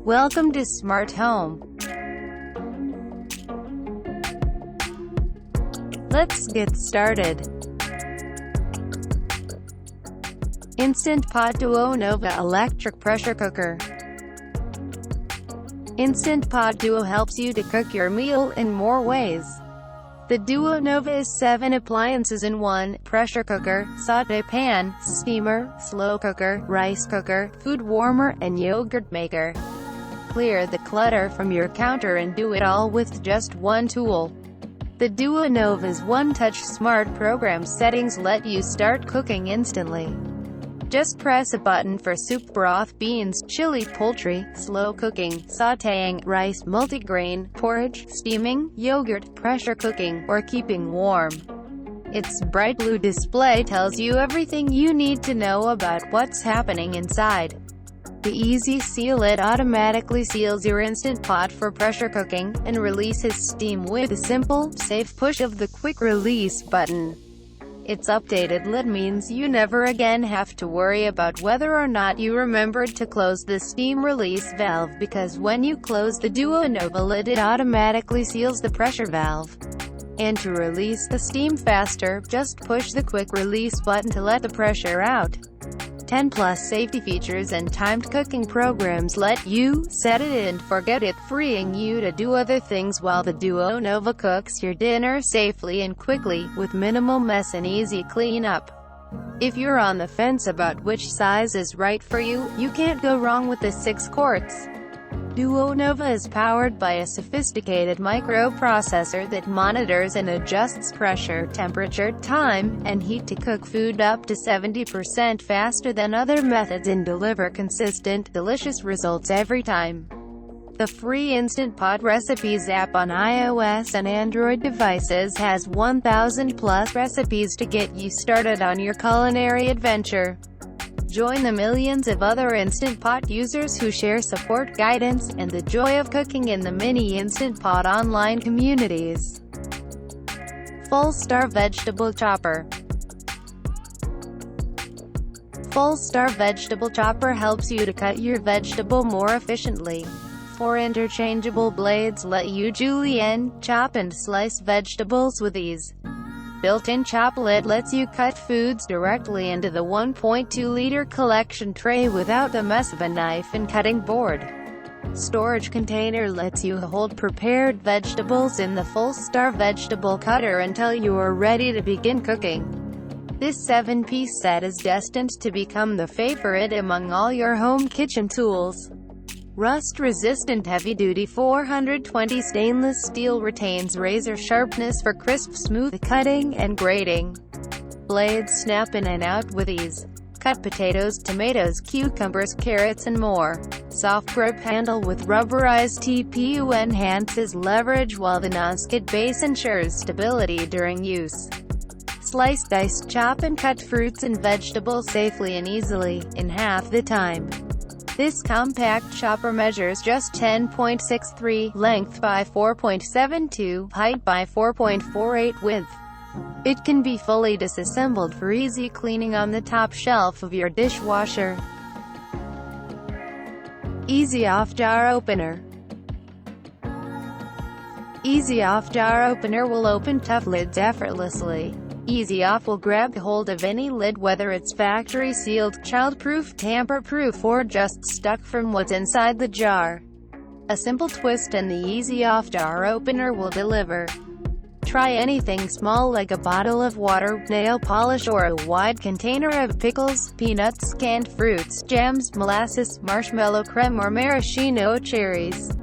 Welcome to Smart Home. Let's get started. Instant Pot Duo Nova Electric Pressure Cooker. Instant Pot Duo helps you to cook your meal in more ways. The Duo Nova is 7 appliances in one: pressure cooker, sauté pan, steamer, slow cooker, rice cooker, food warmer, and yogurt maker. Clear the clutter from your counter and do it all with just one tool. The Duo Nova's one-touch smart program settings let you start cooking instantly. Just press a button for soup, broth, beans, chili, poultry, slow cooking, sautéing, rice, multigrain, porridge, steaming, yogurt, pressure cooking, or keeping warm. Its bright blue display tells you everything you need to know about what's happening inside. The Easy Seal: it automatically seals your Instant Pot for pressure cooking, and releases steam with a simple, safe push of the quick release button. Its updated lid means you never again have to worry about whether or not you remembered to close the steam release valve, because when you close the Duo Nova lid, it automatically seals the pressure valve. And to release the steam faster, just push the quick release button to let the pressure out. 10+ safety features and timed cooking programs let you set it and forget it, freeing you to do other things while the Duo Nova cooks your dinner safely and quickly, with minimal mess and easy cleanup. If you're on the fence about which size is right for you, you can't go wrong with the 6 quarts. Duo Nova is powered by a sophisticated microprocessor that monitors and adjusts pressure, temperature, time, and heat to cook food up to 70% faster than other methods and deliver consistent, delicious results every time. The free Instant Pot Recipes app on iOS and Android devices has 1,000+ recipes to get you started on your culinary adventure. Join the millions of other Instant Pot users who share support, guidance, and the joy of cooking in the mini Instant Pot online communities. Full-Star Vegetable Chopper. Full-Star Vegetable Chopper helps you to cut your vegetable more efficiently. 4 interchangeable blades let you julienne, chop and slice vegetables with ease. Built-in chop lid lets you cut foods directly into the 1.2-liter collection tray without the mess of a knife and cutting board. Storage container lets you hold prepared vegetables in the Full-Star vegetable cutter until you are ready to begin cooking. This 7-piece set is destined to become the favorite among all your home kitchen tools. Rust-resistant heavy-duty 420 stainless steel retains razor sharpness for crisp, smooth cutting and grating. Blades snap in and out with ease. Cut potatoes, tomatoes, cucumbers, carrots, and more. Soft grip handle with rubberized TPU enhances leverage, while the non-skid base ensures stability during use. Slice, dice, chop and cut fruits and vegetables safely and easily, in half the time. This compact chopper measures just 10.63, length by 4.72, height by 4.48 width. It can be fully disassembled for easy cleaning on the top shelf of your dishwasher. Easy Off Jar Opener. Easy Off Jar Opener will open tough lids effortlessly. Easy Off will grab hold of any lid, whether it's factory sealed, child-proof, tamper-proof, or just stuck from what's inside the jar. A simple twist and the Easy Off Jar Opener will deliver. Try anything small like a bottle of water, nail polish, or a wide container of pickles, peanuts, canned fruits, jams, molasses, marshmallow creme, or maraschino cherries.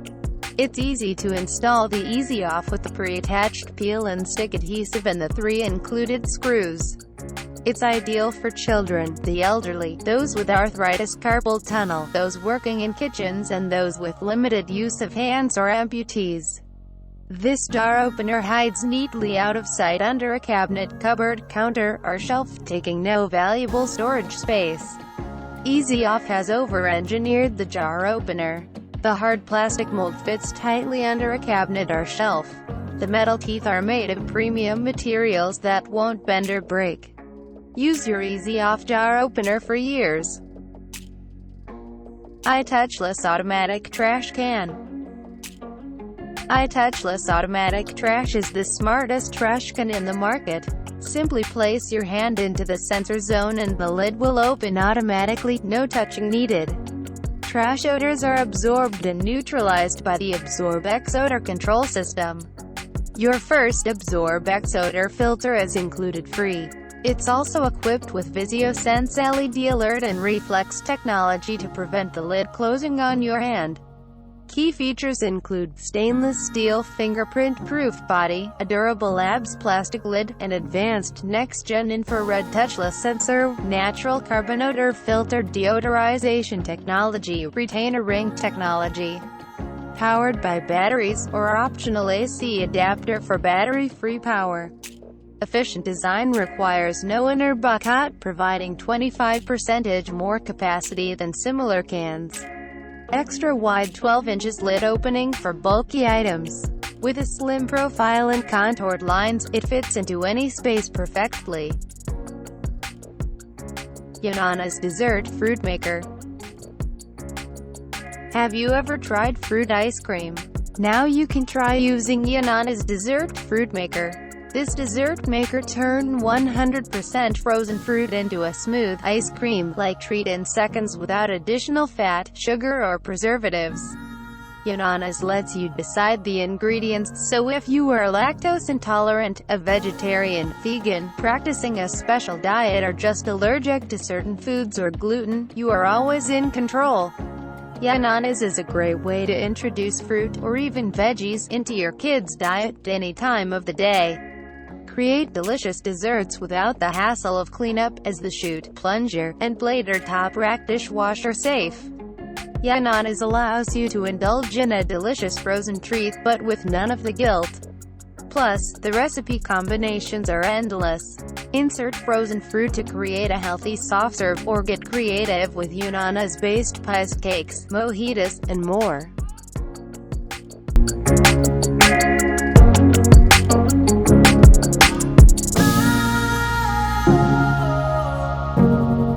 It's easy to install the Easy Off with the pre-attached peel and stick adhesive and the 3 included screws. It's ideal for children, the elderly, those with arthritis, carpal tunnel, those working in kitchens, and those with limited use of hands or amputees. This jar opener hides neatly out of sight under a cabinet, cupboard, counter, or shelf, taking no valuable storage space. Easy Off has over-engineered the jar opener. The hard plastic mold fits tightly under a cabinet or shelf. The metal teeth are made of premium materials that won't bend or break. Use your Easy Off Jar Opener for years. iTouchless Automatic Trash Can. iTouchless Automatic Trash is the smartest trash can in the market. Simply place your hand into the sensor zone and the lid will open automatically, no touching needed. Trash odors are absorbed and neutralized by the AbsorbX odor control system. Your first AbsorbX odor filter is included free. It's also equipped with VisioSense LED alert and reflex technology to prevent the lid closing on your hand. Key features include stainless steel fingerprint-proof body, a durable ABS plastic lid, an advanced next-gen infrared touchless sensor, natural carbon odor filter deodorization technology, retainer ring technology, powered by batteries, or optional AC adapter for battery-free power. Efficient design requires no inner bucket, providing 25% more capacity than similar cans. Extra wide 12 inches lid opening for bulky items. With a slim profile and contoured lines, it fits into any space perfectly. Yanana's Dessert Fruit Maker. Have you ever tried fruit ice cream? Now you can try using Yanana's Dessert Fruit Maker. This dessert maker turns 100% frozen fruit into a smooth, ice cream-like treat in seconds without additional fat, sugar or preservatives. Yanana's lets you decide the ingredients, so if you are lactose intolerant, a vegetarian, vegan, practicing a special diet or just allergic to certain foods or gluten, you are always in control. Yanana's is a great way to introduce fruit, or even veggies, into your kids' diet any time of the day. Create delicious desserts without the hassle of cleanup, as the chute, plunger, and blade are top rack dishwasher safe. Yanana's allows you to indulge in a delicious frozen treat, but with none of the guilt. Plus, the recipe combinations are endless. Insert frozen fruit to create a healthy soft serve, or get creative with Yanana's based pies, cakes, mojitos, and more.